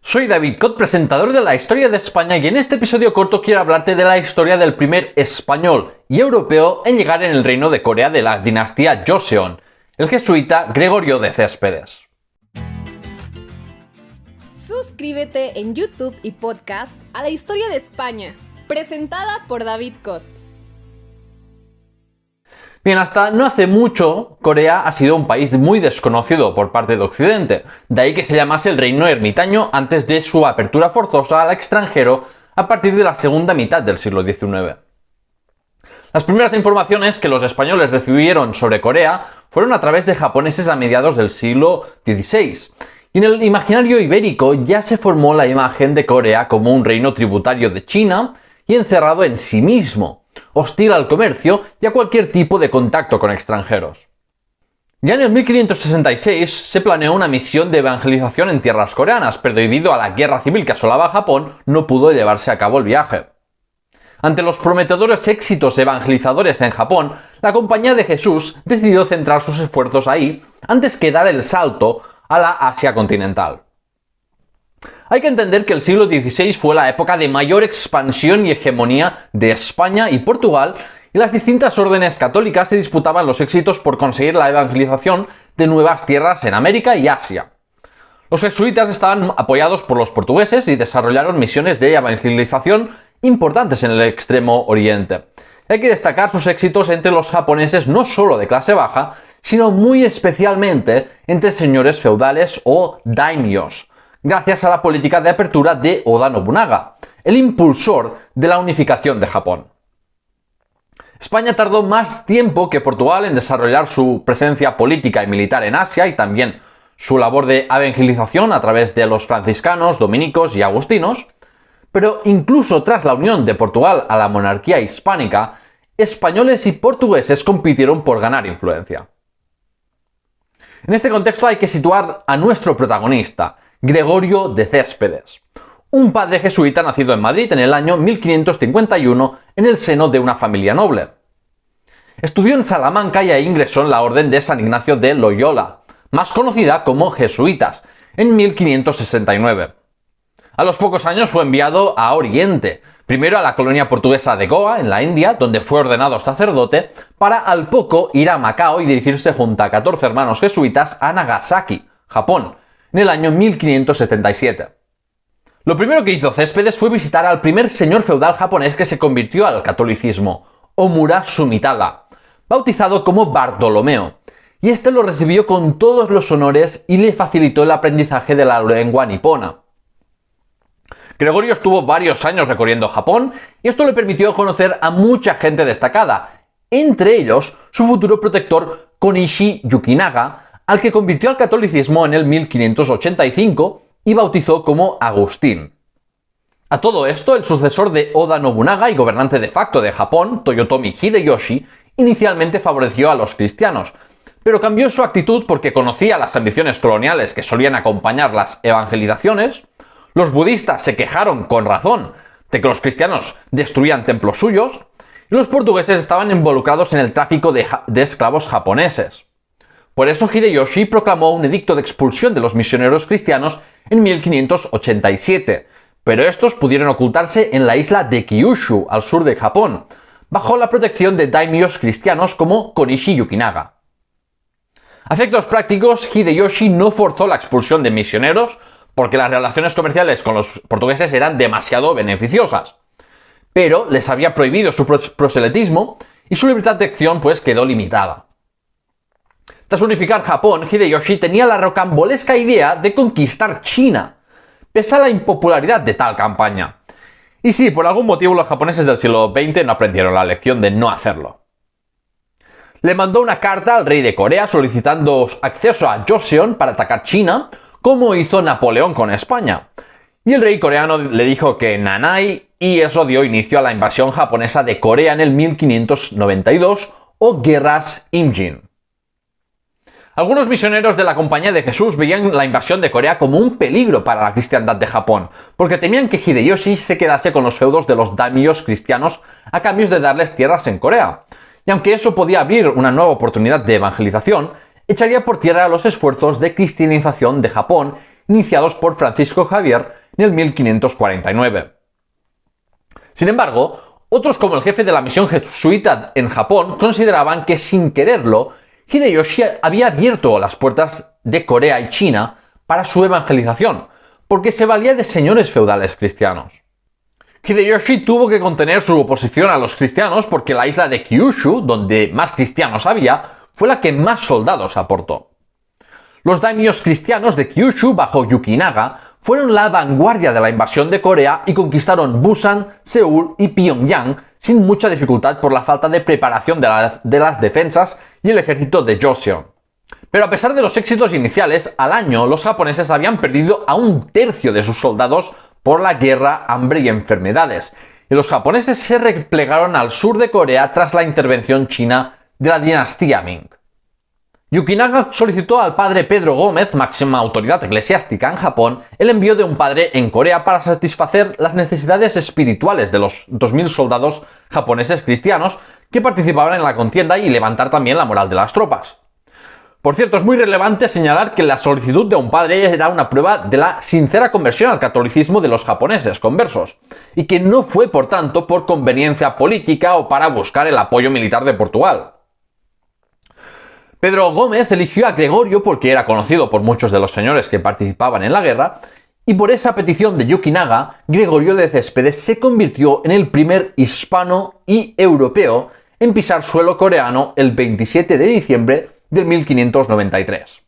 Soy David Cot, presentador de La Historia de España, y en este episodio corto quiero hablarte de la historia del primer español y europeo en llegar en el reino de Corea de la dinastía Joseon, el jesuita Gregorio de Céspedes. Suscríbete en YouTube y podcast a La Historia de España, presentada por David Cot. Bien, hasta no hace mucho, Corea ha sido un país muy desconocido por parte de Occidente, de ahí que se llamase el Reino Ermitaño antes de su apertura forzosa al extranjero a partir de la segunda mitad del siglo XIX. Las primeras informaciones que los españoles recibieron sobre Corea fueron a través de japoneses a mediados del siglo XVI, y en el imaginario ibérico ya se formó la imagen de Corea como un reino tributario de China y encerrado en sí mismo, hostil al comercio y a cualquier tipo de contacto con extranjeros. Ya en el 1566 se planeó una misión de evangelización en tierras coreanas, pero debido a la guerra civil que asolaba a Japón, no pudo llevarse a cabo el viaje. Ante los prometedores éxitos evangelizadores en Japón, la Compañía de Jesús decidió centrar sus esfuerzos ahí antes que dar el salto a la Asia continental. Hay que entender que el siglo XVI fue la época de mayor expansión y hegemonía de España y Portugal, y las distintas órdenes católicas se disputaban los éxitos por conseguir la evangelización de nuevas tierras en América y Asia. Los jesuitas estaban apoyados por los portugueses y desarrollaron misiones de evangelización importantes en el extremo oriente. Hay que destacar sus éxitos entre los japoneses no solo de clase baja, sino muy especialmente entre señores feudales o daimyos, gracias a la política de apertura de Oda Nobunaga, el impulsor de la unificación de Japón. España tardó más tiempo que Portugal en desarrollar su presencia política y militar en Asia y también su labor de evangelización a través de los franciscanos, dominicos y agustinos, pero incluso tras la unión de Portugal a la monarquía hispánica, españoles y portugueses compitieron por ganar influencia. En este contexto hay que situar a nuestro protagonista, Gregorio de Céspedes, un padre jesuita nacido en Madrid en el año 1551 en el seno de una familia noble. Estudió en Salamanca y ahí ingresó en la Orden de San Ignacio de Loyola, más conocida como jesuitas, en 1569. A los pocos años fue enviado a Oriente, primero a la colonia portuguesa de Goa, en la India, donde fue ordenado sacerdote, para al poco ir a Macao y dirigirse junto a 14 hermanos jesuitas a Nagasaki, Japón, en el año 1577. Lo primero que hizo Céspedes fue visitar al primer señor feudal japonés que se convirtió al catolicismo, Omura Sumitada, bautizado como Bartolomeo, y este lo recibió con todos los honores y le facilitó el aprendizaje de la lengua nipona. Gregorio estuvo varios años recorriendo Japón y esto le permitió conocer a mucha gente destacada, entre ellos su futuro protector Konishi Yukinaga, al que convirtió al catolicismo en el 1585 y bautizó como Agustín. A todo esto, el sucesor de Oda Nobunaga y gobernante de facto de Japón, Toyotomi Hideyoshi, inicialmente favoreció a los cristianos, pero cambió su actitud porque conocía las ambiciones coloniales que solían acompañar las evangelizaciones. Los budistas se quejaron con razón de que los cristianos destruían templos suyos, y los portugueses estaban involucrados en el tráfico de esclavos japoneses. Por eso Hideyoshi proclamó un edicto de expulsión de los misioneros cristianos en 1587, pero estos pudieron ocultarse en la isla de Kyushu, al sur de Japón, bajo la protección de daimyos cristianos como Konishi Yukinaga. A efectos prácticos, Hideyoshi no forzó la expulsión de misioneros porque las relaciones comerciales con los portugueses eran demasiado beneficiosas, pero les había prohibido su proselitismo y su libertad de acción pues quedó limitada. Tras unificar Japón, Hideyoshi tenía la rocambolesca idea de conquistar China, pese a la impopularidad de tal campaña. Y sí, por algún motivo los japoneses del siglo XX no aprendieron la lección de no hacerlo. Le mandó una carta al rey de Corea solicitando acceso a Joseon para atacar China, como hizo Napoleón con España. Y el rey coreano le dijo que nanay, y eso dio inicio a la invasión japonesa de Corea en el 1592 o Guerras Imjin. Algunos misioneros de la Compañía de Jesús veían la invasión de Corea como un peligro para la cristiandad de Japón, porque temían que Hideyoshi se quedase con los feudos de los daimyos cristianos a cambio de darles tierras en Corea. Y aunque eso podía abrir una nueva oportunidad de evangelización, echaría por tierra los esfuerzos de cristianización de Japón iniciados por Francisco Javier ni el 1549. Sin embargo, otros como el jefe de la misión jesuita en Japón consideraban que sin quererlo, Hideyoshi había abierto las puertas de Corea y China para su evangelización, porque se valía de señores feudales cristianos. Hideyoshi tuvo que contener su oposición a los cristianos porque la isla de Kyushu, donde más cristianos había, fue la que más soldados aportó. Los daimyos cristianos de Kyushu bajo Yukinaga fueron la vanguardia de la invasión de Corea y conquistaron Busan, Seúl y Pyongyang sin mucha dificultad por la falta de preparación de las defensas y el ejército de Joseon. Pero a pesar de los éxitos iniciales, al año los japoneses habían perdido a un tercio de sus soldados por la guerra, hambre y enfermedades, y los japoneses se replegaron al sur de Corea tras la intervención china de la dinastía Ming. Yukinaga solicitó al padre Pedro Gómez, máxima autoridad eclesiástica en Japón, el envío de un padre en Corea para satisfacer las necesidades espirituales de los 2000 soldados japoneses cristianos que participaban en la contienda y levantar también la moral de las tropas. Por cierto, es muy relevante señalar que la solicitud de un padre era una prueba de la sincera conversión al catolicismo de los japoneses conversos, y que no fue por tanto por conveniencia política o para buscar el apoyo militar de Portugal. Pedro Gómez eligió a Gregorio porque era conocido por muchos de los señores que participaban en la guerra, y por esa petición de Yukinaga, Gregorio de Céspedes se convirtió en el primer hispano y europeo en pisar suelo coreano el 27 de diciembre de 1593.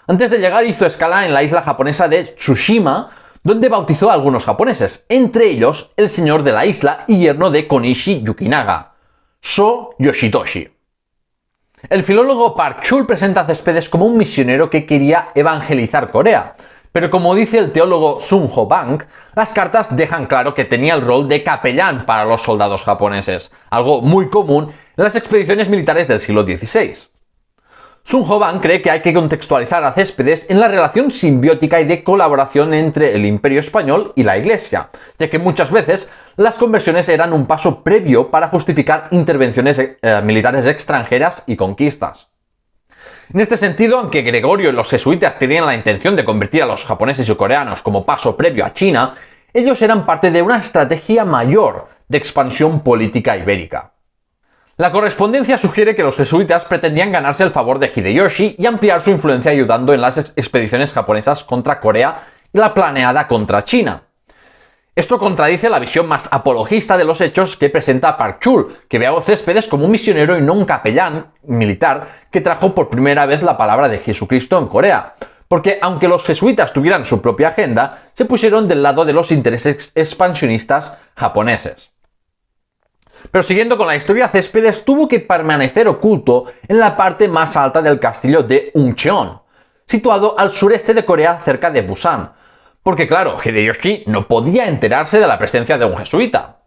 Antes de llegar hizo escala en la isla japonesa de Tsushima, donde bautizó a algunos japoneses, entre ellos el señor de la isla y yerno de Konishi Yukinaga, So Yoshitoshi. El filólogo Park Chul presenta a Céspedes como un misionero que quería evangelizar Corea, pero como dice el teólogo Sun Ho Bang, las cartas dejan claro que tenía el rol de capellán para los soldados japoneses, algo muy común en las expediciones militares del siglo XVI. Sun Ho Bang cree que hay que contextualizar a Céspedes en la relación simbiótica y de colaboración entre el Imperio Español y la Iglesia, ya que muchas veces las conversiones eran un paso previo para justificar intervenciones militares extranjeras y conquistas. En este sentido, aunque Gregorio y los jesuitas tenían la intención de convertir a los japoneses y coreanos como paso previo a China, ellos eran parte de una estrategia mayor de expansión política ibérica. La correspondencia sugiere que los jesuitas pretendían ganarse el favor de Hideyoshi y ampliar su influencia ayudando en las expediciones japonesas contra Corea y la planeada contra China. Esto contradice la visión más apologista de los hechos que presenta Park Chul, que ve a Céspedes como un misionero y no un capellán militar que trajo por primera vez la palabra de Jesucristo en Corea, porque aunque los jesuitas tuvieran su propia agenda, se pusieron del lado de los intereses expansionistas japoneses. Pero siguiendo con la historia, Céspedes tuvo que permanecer oculto en la parte más alta del castillo de Uncheon, situado al sureste de Corea cerca de Busan, porque claro, Hideyoshi no podía enterarse de la presencia de un jesuita.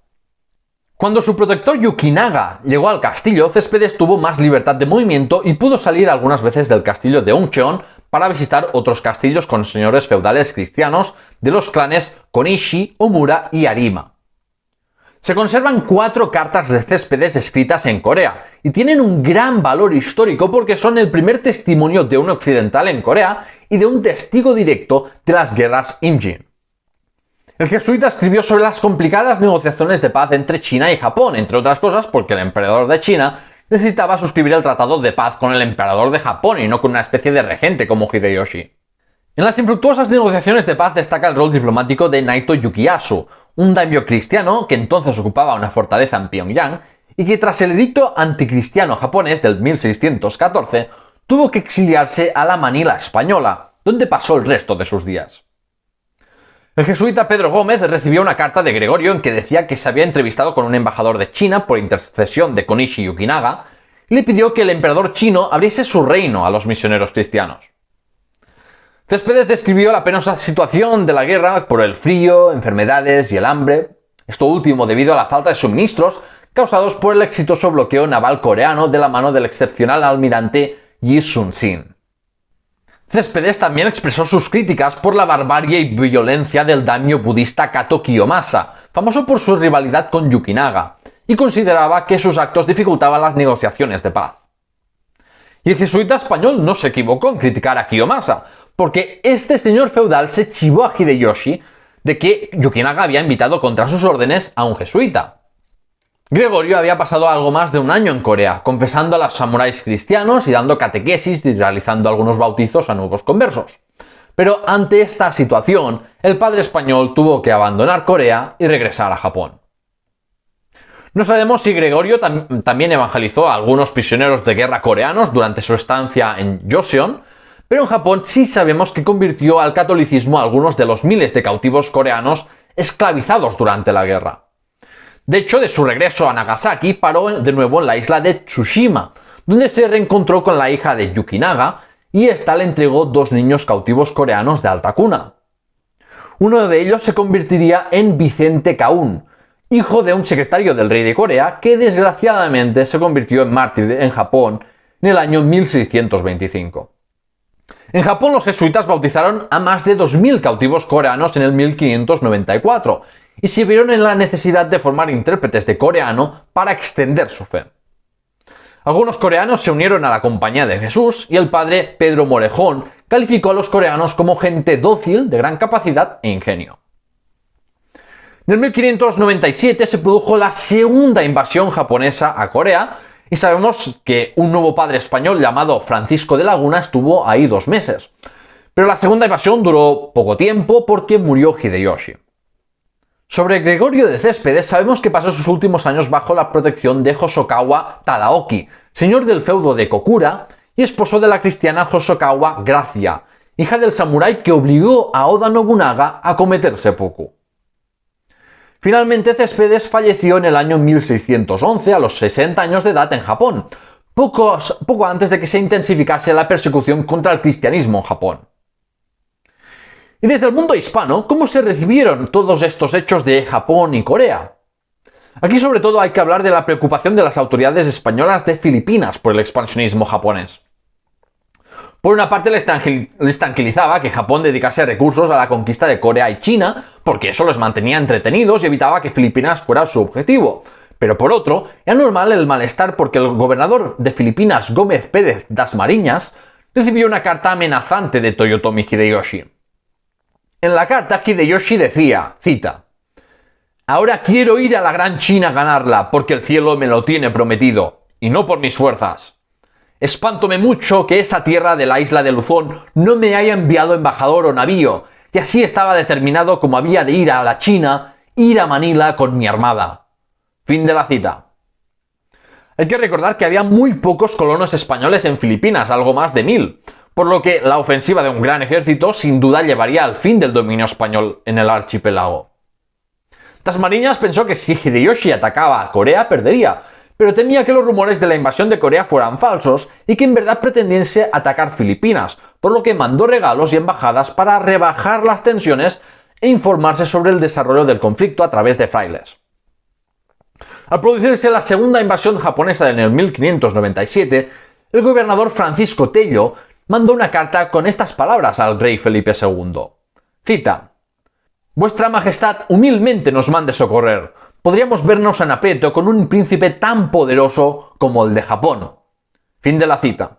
Cuando su protector Yukinaga llegó al castillo, Céspedes tuvo más libertad de movimiento y pudo salir algunas veces del castillo de Uncheon para visitar otros castillos con señores feudales cristianos de los clanes Konishi, Omura y Arima. Se conservan 4 cartas de Céspedes escritas en Corea y tienen un gran valor histórico porque son el primer testimonio de un occidental en Corea y de un testigo directo de las guerras Imjin. El jesuita escribió sobre las complicadas negociaciones de paz entre China y Japón, entre otras cosas porque el emperador de China necesitaba suscribir el tratado de paz con el emperador de Japón y no con una especie de regente como Hideyoshi. En las infructuosas negociaciones de paz destaca el rol diplomático de Naito Yukiyasu, un daimyo cristiano que entonces ocupaba una fortaleza en Pyongyang y que tras el edicto anticristiano japonés del 1614 tuvo que exiliarse a la Manila española, donde pasó el resto de sus días. El jesuita Pedro Gómez recibió una carta de Gregorio en que decía que se había entrevistado con un embajador de China por intercesión de Konishi Yukinaga y le pidió que el emperador chino abriese su reino a los misioneros cristianos. Céspedes describió la penosa situación de la guerra por el frío, enfermedades y el hambre, esto último debido a la falta de suministros causados por el exitoso bloqueo naval coreano de la mano del excepcional almirante Yi Sun-sin. Céspedes también expresó sus críticas por la barbarie y violencia del daimyo budista Kato Kiyomasa, famoso por su rivalidad con Yukinaga, y consideraba que sus actos dificultaban las negociaciones de paz. Y el jesuita español no se equivocó en criticar a Kiyomasa, porque este señor feudal se chivó a Hideyoshi de que Yukinaga había invitado contra sus órdenes a un jesuita. Gregorio había pasado algo más de un año en Corea, confesando a los samuráis cristianos y dando catequesis y realizando algunos bautizos a nuevos conversos. Pero ante esta situación, el padre español tuvo que abandonar Corea y regresar a Japón. No sabemos si Gregorio también evangelizó a algunos prisioneros de guerra coreanos durante su estancia en Joseon, pero en Japón sí sabemos que convirtió al catolicismo a algunos de los miles de cautivos coreanos esclavizados durante la guerra. De hecho, de su regreso a Nagasaki, paró de nuevo en la isla de Tsushima, donde se reencontró con la hija de Yukinaga y ésta le entregó 2 niños cautivos coreanos de alta cuna. Uno de ellos se convertiría en Vicente Kaun, hijo de un secretario del rey de Corea que desgraciadamente se convirtió en mártir en Japón en el año 1625. En Japón los jesuitas bautizaron a más de 2.000 cautivos coreanos en el 1594 y se vieron en la necesidad de formar intérpretes de coreano para extender su fe. Algunos coreanos se unieron a la Compañía de Jesús y el padre Pedro Morejón calificó a los coreanos como gente dócil, de gran capacidad e ingenio. En el 1597 se produjo la segunda invasión japonesa a Corea y sabemos que un nuevo padre español llamado Francisco de Laguna estuvo ahí 2 meses. Pero la segunda invasión duró poco tiempo porque murió Hideyoshi. Sobre Gregorio de Céspedes sabemos que pasó sus últimos años bajo la protección de Hosokawa Tadaoki, señor del feudo de Kokura y esposo de la cristiana Hosokawa Gracia, hija del samurái que obligó a Oda Nobunaga a cometer seppuku. Finalmente Céspedes falleció en el año 1611 a los 60 años de edad en Japón, poco antes de que se intensificase la persecución contra el cristianismo en Japón. Y desde el mundo hispano, ¿cómo se recibieron todos estos hechos de Japón y Corea? Aquí sobre todo hay que hablar de la preocupación de las autoridades españolas de Filipinas por el expansionismo japonés. Por una parte les tranquilizaba que Japón dedicase recursos a la conquista de Corea y China, porque eso los mantenía entretenidos y evitaba que Filipinas fuera su objetivo. Pero por otro, era normal el malestar porque el gobernador de Filipinas, Gómez Pérez Dasmariñas, recibió una carta amenazante de Toyotomi Hideyoshi. En la carta Hideyoshi decía, cita, «Ahora quiero ir a la gran China a ganarla, porque el cielo me lo tiene prometido, y no por mis fuerzas. Espántome mucho que esa tierra de la isla de Luzón no me haya enviado embajador o navío, y así estaba determinado como había de ir a la China, ir a Manila con mi armada». Fin de la cita. Hay que recordar que había muy pocos colonos españoles en Filipinas, algo más de 1000, por lo que la ofensiva de un gran ejército sin duda llevaría al fin del dominio español en el archipiélago. Dasmariñas pensó que si Hideyoshi atacaba a Corea perdería, pero temía que los rumores de la invasión de Corea fueran falsos y que en verdad pretendiese atacar Filipinas, por lo que mandó regalos y embajadas para rebajar las tensiones e informarse sobre el desarrollo del conflicto a través de frailes. Al producirse la segunda invasión japonesa en el 1597, el gobernador Francisco Tello mandó una carta con estas palabras al rey Felipe II. Cita, «Vuestra Majestad humildemente nos mande socorrer. Podríamos vernos en aprieto con un príncipe tan poderoso como el de Japón». Fin de la cita.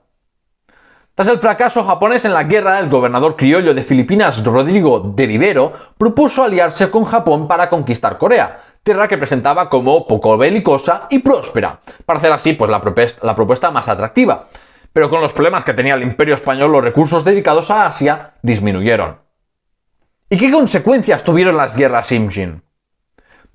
Tras el fracaso japonés en la guerra, el gobernador criollo de Filipinas, Rodrigo de Rivero, propuso aliarse con Japón para conquistar Corea, tierra que presentaba como poco belicosa y próspera, para hacer así pues, la propuesta más atractiva. Pero con los problemas que tenía el Imperio Español, los recursos dedicados a Asia disminuyeron. ¿Y qué consecuencias tuvieron las guerras Imjin?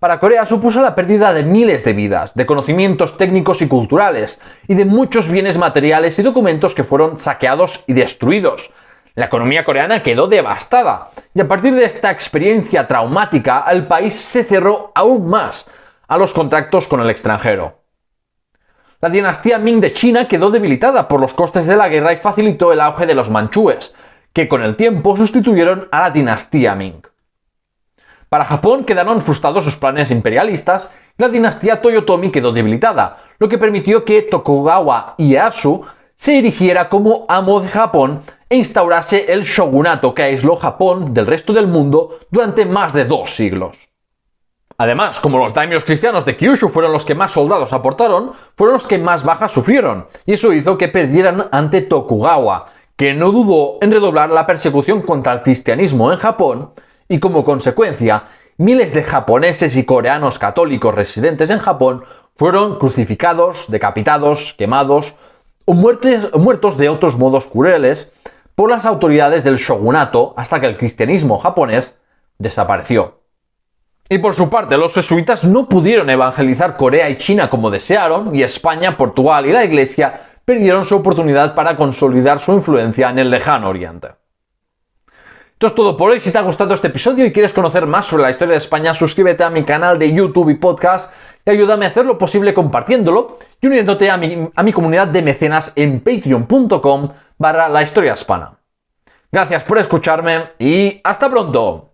Para Corea supuso la pérdida de miles de vidas, de conocimientos técnicos y culturales, y de muchos bienes materiales y documentos que fueron saqueados y destruidos. La economía coreana quedó devastada, y a partir de esta experiencia traumática, el país se cerró aún más a los contactos con el extranjero. La dinastía Ming de China quedó debilitada por los costes de la guerra y facilitó el auge de los manchúes, que con el tiempo sustituyeron a la dinastía Ming. Para Japón quedaron frustrados sus planes imperialistas y la dinastía Toyotomi quedó debilitada, lo que permitió que Tokugawa Ieyasu se erigiera como amo de Japón e instaurase el shogunato que aisló Japón del resto del mundo durante más de 2 siglos. Además, como los daimios cristianos de Kyushu fueron los que más soldados aportaron, fueron los que más bajas sufrieron, y eso hizo que perdieran ante Tokugawa, que no dudó en redoblar la persecución contra el cristianismo en Japón y como consecuencia, miles de japoneses y coreanos católicos residentes en Japón fueron crucificados, decapitados, quemados o muertos de otros modos crueles por las autoridades del shogunato hasta que el cristianismo japonés desapareció. Y por su parte, los jesuitas no pudieron evangelizar Corea y China como desearon, y España, Portugal y la Iglesia perdieron su oportunidad para consolidar su influencia en el lejano Oriente. Esto es todo por hoy. Si te ha gustado este episodio y quieres conocer más sobre la historia de España, suscríbete a mi canal de YouTube y podcast y ayúdame a hacer lo posible compartiéndolo y uniéndote a mi comunidad de mecenas en patreon.com/la historia hispana. Gracias por escucharme y hasta pronto.